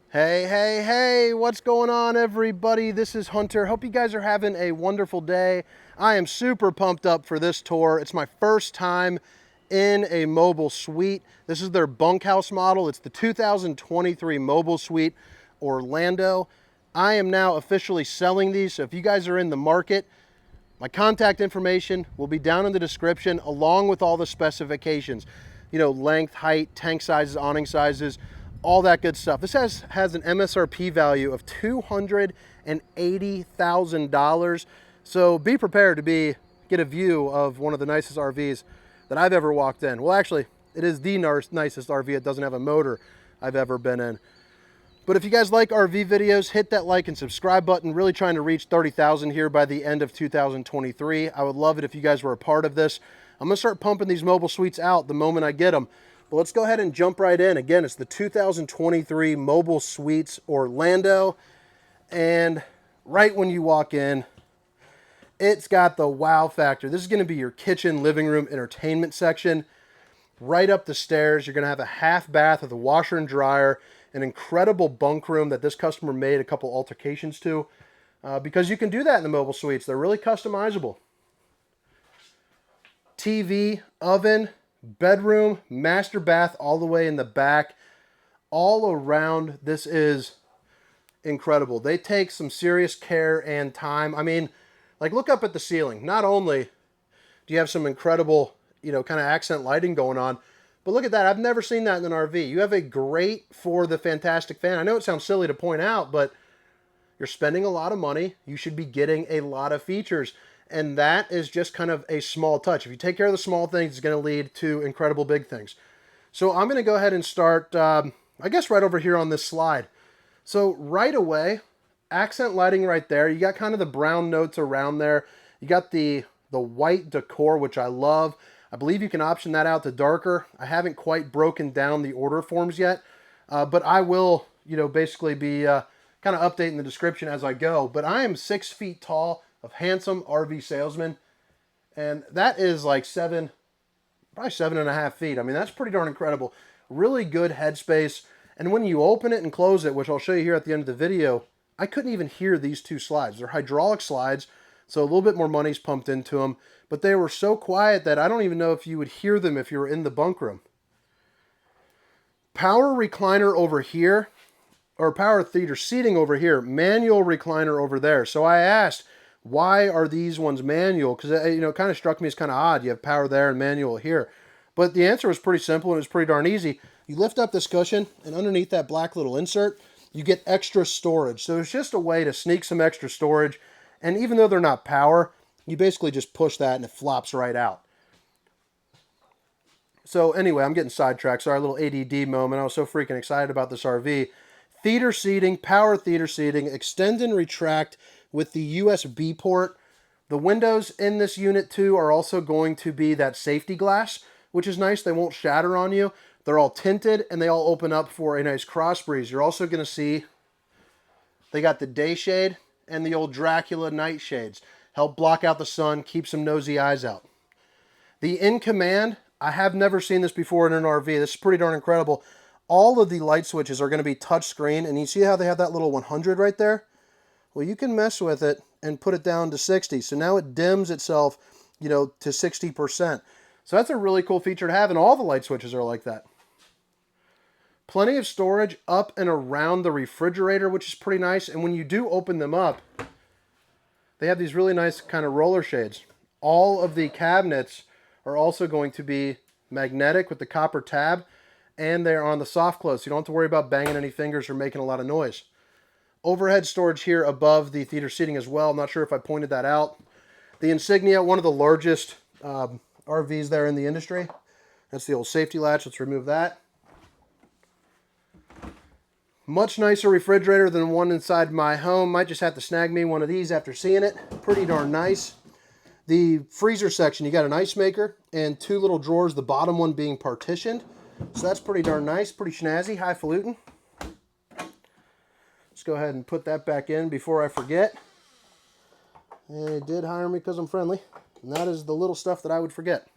Hey, hey, hey, what's going on, everybody? This is Hunter. Hope you guys are having a wonderful day. I am super pumped up for this tour. It's my first time in a mobile suite. This is their bunkhouse model. It's the 2023 Mobile Suite Orlando. I am now officially selling these, so if you guys are in the market, my contact information will be down in the description along with all the specifications. You know, length, height, tank sizes, awning sizes, all that good stuff. This has an MSRP value of $280,000. So be prepared to get a view of one of the nicest RVs that I've ever walked in. Well, actually, it is the nicest RV. It doesn't have a motor I've ever been in. But if you guys like RV videos, hit that like and subscribe button. Really trying to reach 30,000 here by the end of 2023. I would love it if you guys were a part of this. I'm going to start pumping these mobile suites out the moment I get them. But let's go ahead and jump right in. Again, it's the 2023 Mobile Suites Orlando. And right when you walk in, it's got the wow factor. This is going to be your kitchen, living room, entertainment section. Right up the stairs, you're going to have a half bath with a washer and dryer, an incredible bunk room that this customer made a couple altercations to, because you can do that in the mobile suites. They're really customizable. TV, oven, bedroom, master bath all the way in the back. All around, this is incredible. They take some serious care and time. I mean, like, look up at the ceiling. Not only do you have some incredible, you know, kind of accent lighting going on, but look at that. I've never seen that in an RV. You have a grate for the Fantastic Fan. I know it sounds silly to point out, but you're spending a lot of money. You should be getting a lot of features. And that is just kind of a small touch. If you take care of the small things, it's going to lead to incredible big things. So I'm going to go ahead and start, I guess, right over here on this slide. So right away, accent lighting right there. You got kind of the brown notes around there. You got the white decor, which I love. I believe you can option that out to darker. I haven't quite broken down the order forms yet, but I will, you know, basically be kind of updating the description as I go. But I am 6 feet tall, of handsome RV salesman, and that is like probably 7.5 feet. I mean, that's pretty darn incredible. Really good headspace. And when you open it and close it, which I'll show you here at the end of the video, I couldn't even hear these two slides. They're hydraulic slides, so a little bit more money's pumped into them. But they were so quiet that I don't even know if you would hear them if you were in the bunk room. Power recliner over here, or power theater seating over here, manual recliner over there. So I asked, why are these ones manual? Because, you know, it kind of struck me as kind of odd. You have power there and manual here. But the answer was pretty simple and it was pretty darn easy. You lift up this cushion, and underneath that black little insert, you get extra storage. So it's just a way to sneak some extra storage. And even though they're not power, you basically just push that and it flops right out. So anyway, I'm getting sidetracked. Sorry, a little ADD moment. I was so freaking excited about this RV. Theater seating, power theater seating, extend and retract with the USB port. The windows in this unit too are also going to be that safety glass, which is nice. They won't shatter on you. They're all tinted and they all open up for a nice cross breeze. You're also going to see they got the day shade and the old Dracula night shades. Help block out the sun, keep some nosy eyes out. The in command, I have never seen this before in an RV. This is pretty darn incredible. All of the light switches are going to be touch screen, and you see how they have that little 100 right there? Well, you can mess with it and put it down to 60. So now it dims itself, you know, to 60%. So that's a really cool feature to have, and all the light switches are like that. Plenty of storage up and around the refrigerator, which is pretty nice. And when you do open them up, they have these really nice kind of roller shades. All of the cabinets are also going to be magnetic with the copper tab, and they're on the soft close. So you don't have to worry about banging any fingers or making a lot of noise. Overhead storage here above the theater seating as well. I'm not sure if I pointed that out. The Insignia, one of the largest RVs there in the industry. That's the old safety latch. Let's remove that. Much nicer refrigerator than one inside my home. Might just have to snag me one of these after seeing it. Pretty darn nice. The freezer section, you got an ice maker and two little drawers, the bottom one being partitioned. So that's pretty darn nice, pretty snazzy, highfalutin. Let's go ahead and put that back in before I forget. They did hire me because I'm friendly. And that is the little stuff that I would forget.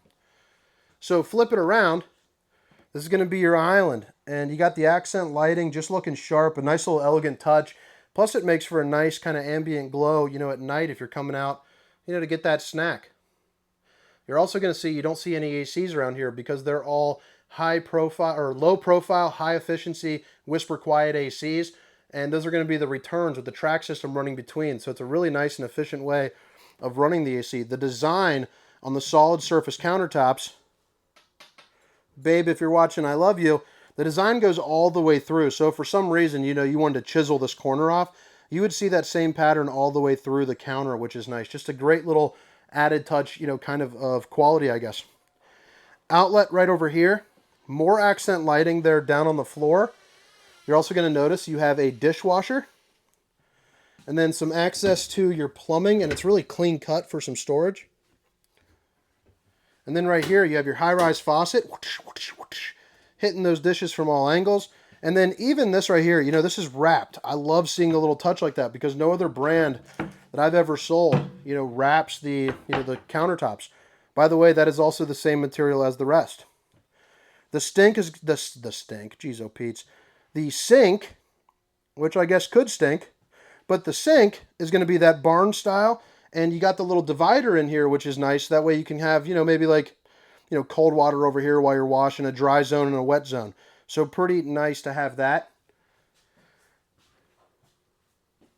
So flip it around. This is going to be your island. And you got the accent lighting just looking sharp, a nice little elegant touch. Plus it makes for a nice kind of ambient glow, you know, at night if you're coming out, you know, to get that snack. You're also going to see you don't see any ACs around here because they're all high profile or low profile, high efficiency, whisper quiet ACs. And those are going to be the returns with the track system running between. So it's a really nice and efficient way of running the AC. The design on the solid surface countertops, babe, if you're watching, I love you. The design goes all the way through. So if for some reason, you know, you wanted to chisel this corner off, you would see that same pattern all the way through the counter, which is nice. Just a great little added touch, you know, kind of quality, I guess. Outlet right over here. More accent lighting there down on the floor. You're also going to notice you have a dishwasher. And then some access to your plumbing, and it's really clean cut for some storage. And then right here, you have your high-rise faucet, hitting those dishes from all angles. And then even this right here, you know, this is wrapped. I love seeing a little touch like that because no other brand that I've ever sold, you know, wraps the countertops. By the way, that is also the same material as the rest. The stink is the stink. Jeez, oh Pete's. The sink, which I guess could stink, but the sink is going to be that barn style. And you got the little divider in here, which is nice. That way you can have, you know, maybe like, you know, cold water over here while you're washing, a dry zone and a wet zone. So pretty nice to have that.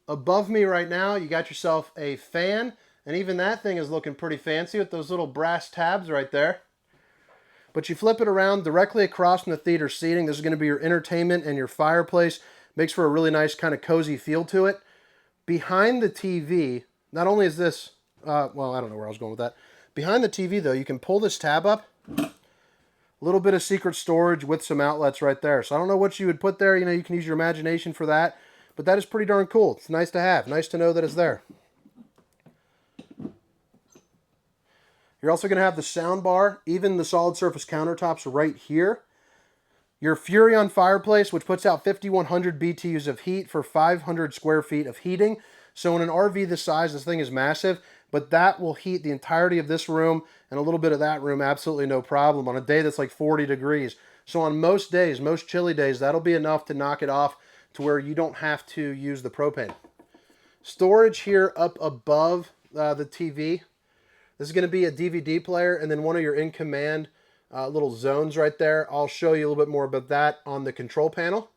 Above me right now, you got yourself a fan. And even that thing is looking pretty fancy with those little brass tabs right there. But you flip it around directly across from the theater seating. This is going to be your entertainment and your fireplace. Makes for a really nice kind of cozy feel to it. Behind the TV, not only is this, well, I don't know where I was going with that. Behind the TV, though, you can pull this tab up. A little bit of secret storage with some outlets right there. So I don't know what you would put there. You know, you can use your imagination for that. But that is pretty darn cool. It's nice to have. Nice to know that it's there. You're also going to have the sound bar, even the solid surface countertops right here. Your Furrion fireplace, which puts out 5,100 BTUs of heat for 500 square feet of heating. So in an RV this size, this thing is massive, but that will heat the entirety of this room and a little bit of that room, absolutely no problem, on a day that's like 40 degrees. So on most days, most chilly days, that'll be enough to knock it off to where you don't have to use the propane. Storage here up above the TV. This is going to be a DVD player and then one of your in-command little zones right there. I'll show you a little bit more about that on the control panel.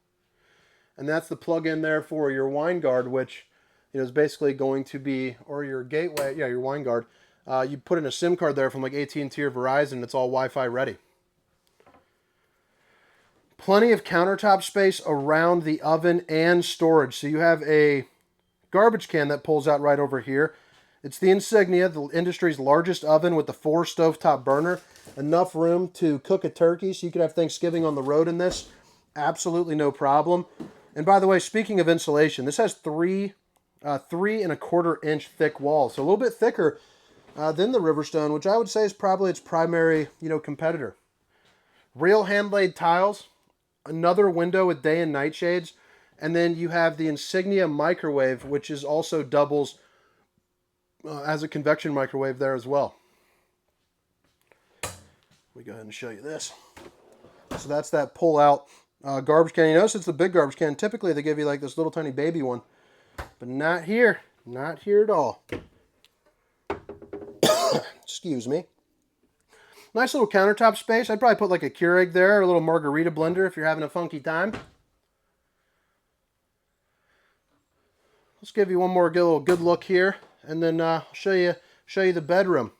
And that's the plug-in there for your wine guard, which, you know, is basically going to be, or your gateway, yeah, your wine guard. You put in a SIM card there from like AT&T or Verizon. It's all Wi-Fi ready. Plenty of countertop space around the oven and storage. So you have a garbage can that pulls out right over here. It's the Insignia, the industry's largest oven with the 4 stovetop burner. Enough room to cook a turkey, so you could have Thanksgiving on the road in this. Absolutely no problem. And by the way, speaking of insulation, this has 3.25 inch thick walls. So a little bit thicker than the Riverstone, which I would say is probably its primary, you know, competitor. Real hand-laid tiles. Another window with day and night shades. And then you have the Insignia microwave, which is also doubles as a convection microwave there as well. Let me go ahead and show you this. So that's that pull-out garbage can. You notice it's the big garbage can. Typically they give you like this little tiny baby one. But not here. Not here at all. Excuse me. Nice little countertop space. I'd probably put like a Keurig there, or a little margarita blender if you're having a funky time. Let's give you one more little good look here. And then I'll show you the bedroom.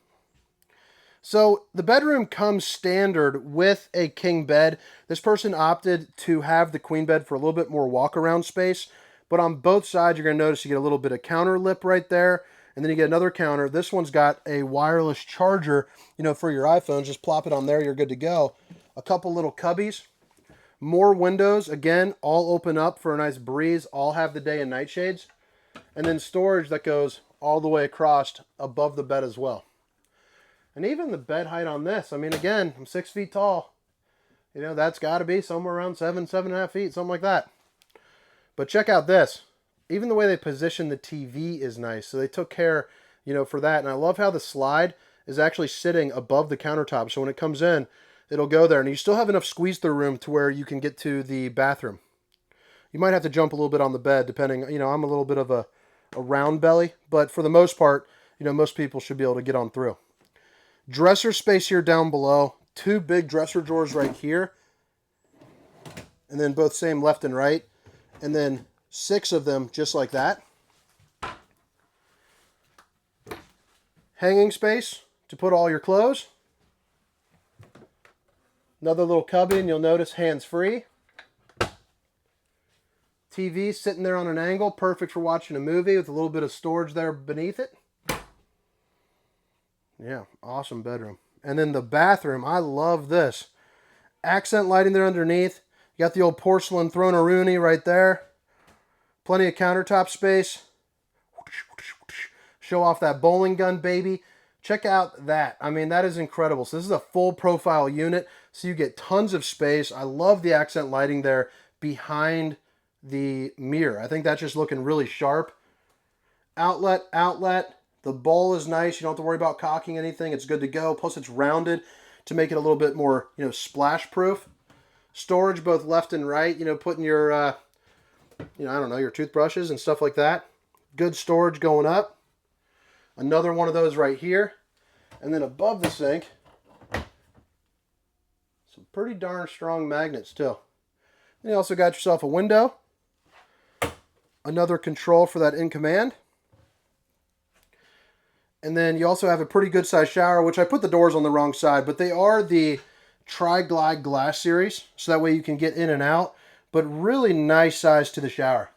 So the bedroom comes standard with a king bed. This person opted to have the queen bed for a little bit more walk around space. But on both sides, you're going to notice you get a little bit of counter lip right there. And then you get another counter. This one's got a wireless charger, you know, for your iPhone. Just plop it on there, you're good to go. A couple little cubbies. More windows. Again, all open up for a nice breeze. All have the day and night shades. And then storage that goes all the way across above the bed as well. And even the bed height on this, I mean, again, I'm 6 feet tall. You know, that's got to be somewhere around 7.5 feet, something like that. But check out this. Even the way they position the TV is nice. So they took care, you know, for that. And I love how the slide is actually sitting above the countertop. So when it comes in, it'll go there. And you still have enough squeeze through room to where you can get to the bathroom. You might have to jump a little bit on the bed, depending, you know, I'm a little bit of a round belly, but for the most part, you know, most people should be able to get on through. Dresser space here down below. 2 big dresser drawers right here. And then both same left and right. And then 6 of them just like that. Hanging space to put all your clothes. Another little cubby, and you'll notice hands-free. TV sitting there on an angle, perfect for watching a movie with a little bit of storage there beneath it. Yeah, awesome bedroom. And then the bathroom, I love this. Accent lighting there underneath. You got the old porcelain throne-a-rooney right there. Plenty of countertop space. Show off that bowling gun, baby. Check out that. I mean, that is incredible. So this is a full profile unit, so you get tons of space. I love the accent lighting there behind the mirror. I think that's just looking really sharp. Outlet, outlet. The bowl is nice. You don't have to worry about cocking anything. It's good to go. Plus, it's rounded to make it a little bit more, you know, splash proof. Storage both left and right. You know, putting your, you know, I don't know, your toothbrushes and stuff like that. Good storage going up. Another one of those right here. And then above the sink, some pretty darn strong magnets too. And you also got yourself a window. Another control for that in command. And then you also have a pretty good sized shower, which I put the doors on the wrong side, but they are the Tri-Glide glass series. So that way you can get in and out, but really nice size to the shower.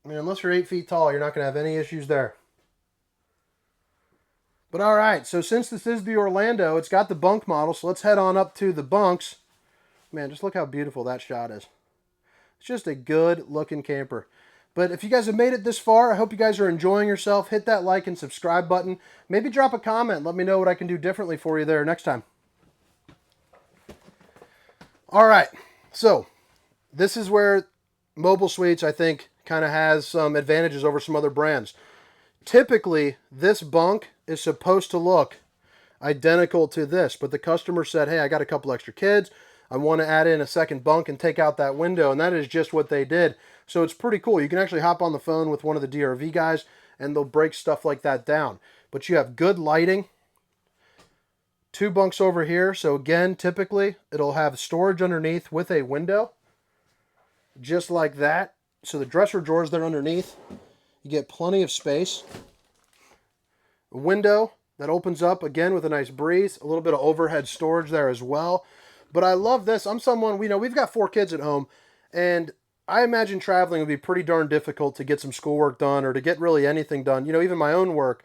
I mean, unless you're 8 feet tall, you're not going to have any issues there. But all right, so since this is the Orlando, it's got the bunk model, so let's head on up to the bunks. Man, just look how beautiful that shot is. It's just a good-looking camper. But if you guys have made it this far, I hope you guys are enjoying yourself. Hit that like and subscribe button. Maybe drop a comment. Let me know what I can do differently for you there next time. All right, so this is where Mobile Suites, I think, kind of has some advantages over some other brands. Typically, this bunk is supposed to look identical to this, but the customer said, hey, I got a couple extra kids. I want to add in a second bunk and take out that window, and that is just what they did. So it's pretty cool. You can actually hop on the phone with one of the DRV guys, and they'll break stuff like that down. But you have good lighting. 2 bunks over here. So again, typically, it'll have storage underneath with a window, just like that. So the dresser drawers there underneath, you get plenty of space. A window that opens up again with a nice breeze. A little bit of overhead storage there as well. But I love this. I'm someone, you know, we've got 4 kids at home, and I imagine traveling would be pretty darn difficult to get some schoolwork done or to get really anything done, you know, even my own work.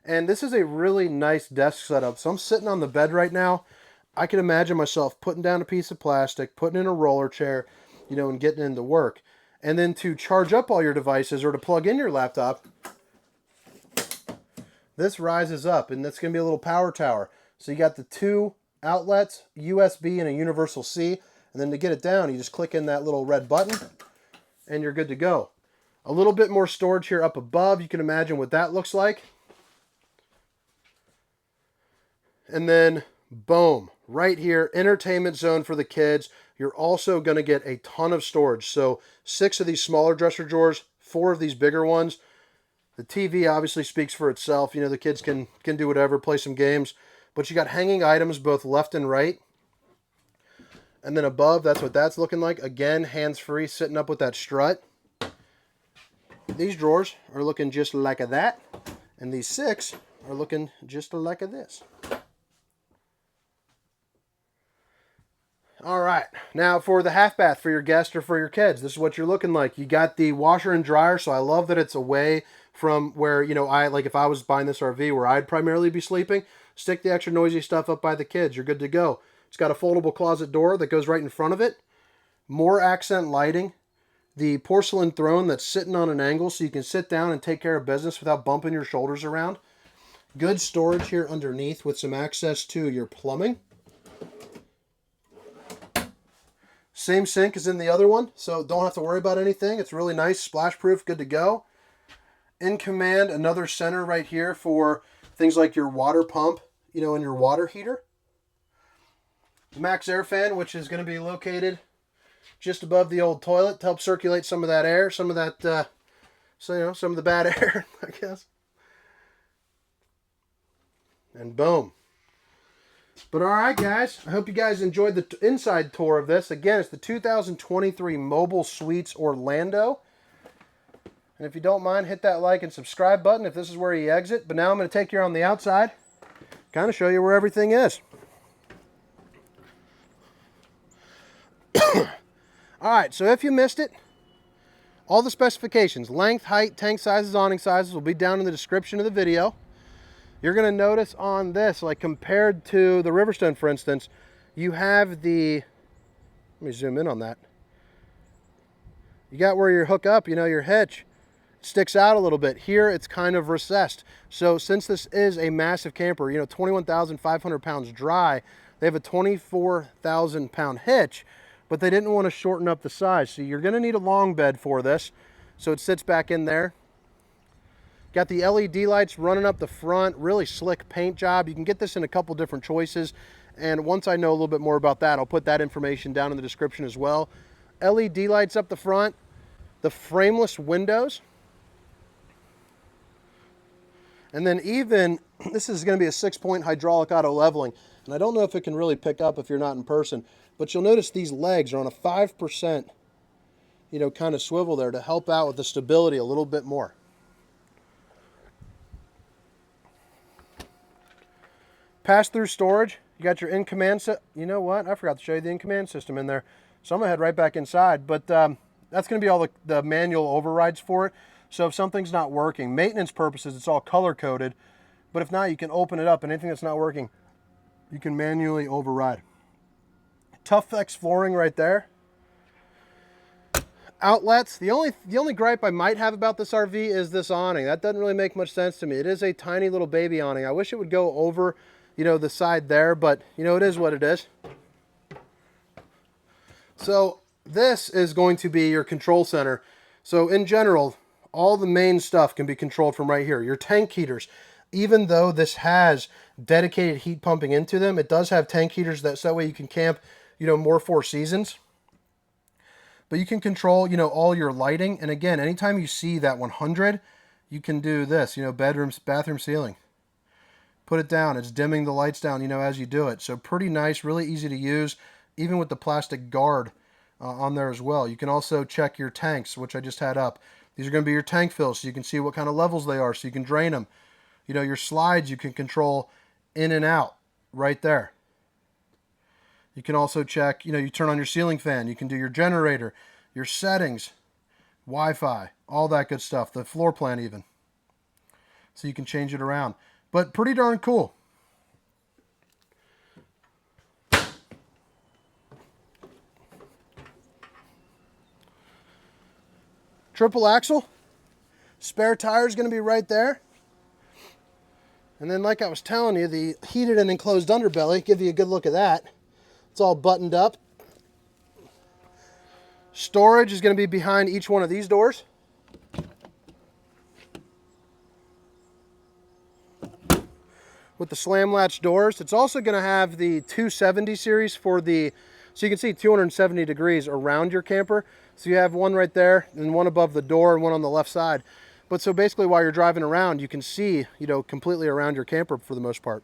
And this is a really nice desk setup. So I'm sitting on the bed right now. I can imagine myself putting down a piece of plastic, putting in a roller chair, you know, and getting into work. And then to charge up all your devices or to plug in your laptop, this rises up, and that's going to be a little power tower. So you got the 2 outlets, USB and a universal C, and then to get it down, you just click in that little red button, and you're good to go. A little bit more storage here up above. You can imagine what that looks like. And then, boom, right here, entertainment zone for the kids. You're also going to get a ton of storage. So 6 of these smaller dresser drawers, 4 of these bigger ones. The TV obviously speaks for itself. You know, the kids can do whatever, play some games. But you got hanging items both left and right. And then above, that's what that's looking like. Again, hands-free, sitting up with that strut. These drawers are looking just like that. And these 6 are looking just like this. All right, now for the half bath for your guest or for your kids, this is what you're looking like. You got the washer and dryer, so I love that it's away from where, you know, like if I was buying this RV where I'd primarily be sleeping, stick the extra noisy stuff up by the kids. You're good to go. It's got a foldable closet door that goes right in front of it. More accent lighting. The porcelain throne that's sitting on an angle so you can sit down and take care of business without bumping your shoulders around. Good storage here underneath with some access to your plumbing. Same sink as in the other one, so don't have to worry about anything. It's really nice, splash proof, good to go. In command, another center right here for things like your water pump, you know, in your water heater. The max air fan, which is going to be located just above the old toilet to help circulate some of that air, some of that, so, you know, some of the bad air, I guess. And boom. But all right, guys, I hope you guys enjoyed the inside tour of this. Again, it's the 2023 Mobile Suites Orlando. And if you don't mind, hit that like and subscribe button if this is where you exit. But now I'm going to take you on the outside, kind of show you where everything is. All right, so if you missed it, all the specifications, length, height, tank sizes, awning sizes will be down in the description of the video. You're going to notice on this, like compared to the Riverstone, for instance, you have the, let me zoom in on that. You got where you hook up, you know, your hitch sticks out a little bit. Here, it's kind of recessed. So since this is a massive camper, you know, 21,500 pounds dry, they have a 24,000 pound hitch, but they didn't want to shorten up the size. So you're going to need a long bed for this. So it sits back in there. Got the LED lights running up the front, really slick paint job. You can get this in a couple different choices. And once I know a little bit more about that, I'll put that information down in the description as well. LED lights up the front, the frameless windows. And then even, this is going to be a 6-point hydraulic auto leveling. And I don't know if it can really pick up if you're not in person, but you'll notice these legs are on a 5%, you know, kind of swivel there to help out with the stability a little bit more. Pass-through storage. You got your in-command, you know what? I forgot to show you the in-command system in there. So I'm going to head right back inside, but that's going to be all the manual overrides for it. So if something's not working, maintenance purposes, it's all color-coded, but if not, you can open it up, and anything that's not working, you can manually override. Tough-X flooring right there. Outlets. The only gripe I might have about this RV is this awning. That doesn't really make much sense to me. It is a tiny little baby awning. I wish it would go over, you know, the side there, but, you know, it is what it is. So this is going to be your control center. So in general, all the main stuff can be controlled from right here. Your tank heaters, even though this has dedicated heat pumping into them, it does have tank heaters so that way you can camp, you know, more 4 seasons. But you can control, you know, all your lighting. And again, anytime you see that 100, you can do this, you know, bathroom ceiling. Put it down. It's dimming the lights down, you know, as you do it. So pretty nice, really easy to use, even with the plastic guard on there as well. You can also check your tanks, which I just had up. These are going to be your tank fills, so you can see what kind of levels they are, so you can drain them. You know, your slides you can control in and out right there. You can also check, you know, you turn on your ceiling fan. You can do your generator, your settings, Wi-Fi, all that good stuff. The floor plan even. So you can change it around. But pretty darn cool. Triple axle. Spare tire is going to be right there. And then like I was telling you, the heated and enclosed underbelly, give you a good look at that. It's all buttoned up. Storage is going to be behind each one of these doors. With the slam latch doors. It's also going to have the 270 series for the, so you can see 270 degrees around your camper. So you have one right there and one above the door and one on the left side. But so basically while you're driving around, you can see, you know, completely around your camper for the most part.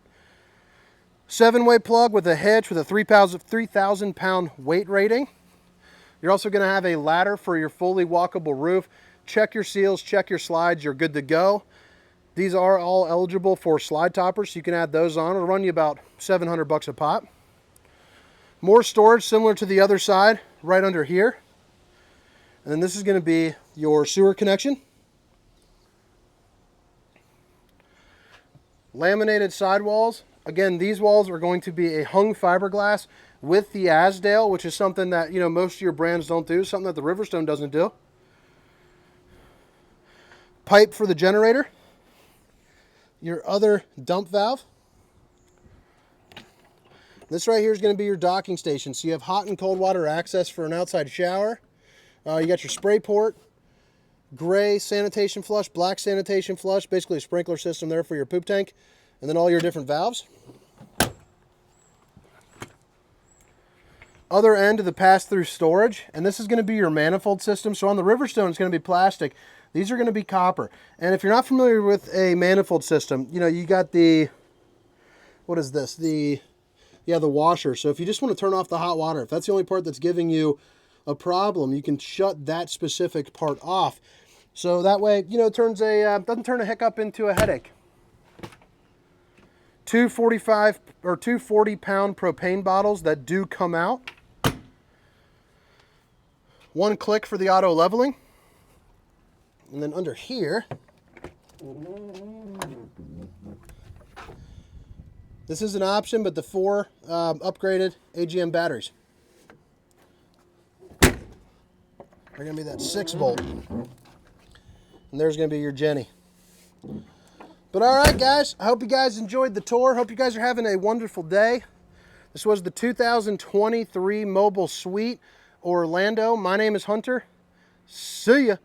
7-way plug with a hitch with a 3,000 pound weight rating. You're also going to have a ladder for your fully walkable roof. Check your seals, check your slides, you're good to go. These are all eligible for slide toppers, so you can add those on. It'll run you about $700 a pop. More storage similar to the other side, right under here. And then this is going to be your sewer connection. Laminated sidewalls. Again, these walls are going to be a hung fiberglass with the Azdel, which is something that, you know, most of your brands don't do, something that the Riverstone doesn't do. Pipe for the generator. Your other dump valve. This right here is going to be your docking station. So you have hot and cold water access for an outside shower. You got your spray port, gray sanitation flush, black sanitation flush, basically a sprinkler system there for your poop tank. And then all your different valves. Other end of the pass-through storage, and this is going to be your manifold system. So on the Riverstone, it's going to be plastic. These are going to be copper. And if you're not familiar with a manifold system, you know, you got the, what is this? The washer. So if you just want to turn off the hot water, if that's the only part that's giving you a problem, you can shut that specific part off. So that way, you know, it turns doesn't turn a hiccup into a headache. 245 or 240-pound propane bottles that do come out. One click for the auto leveling. And then under here, this is an option, but the 4 upgraded AGM batteries. They're going to be that 6-volt. And there's going to be your Jenny. But all right, guys, I hope you guys enjoyed the tour. Hope you guys are having a wonderful day. This was the 2023 Mobile Suite Orlando. My name is Hunter. See ya.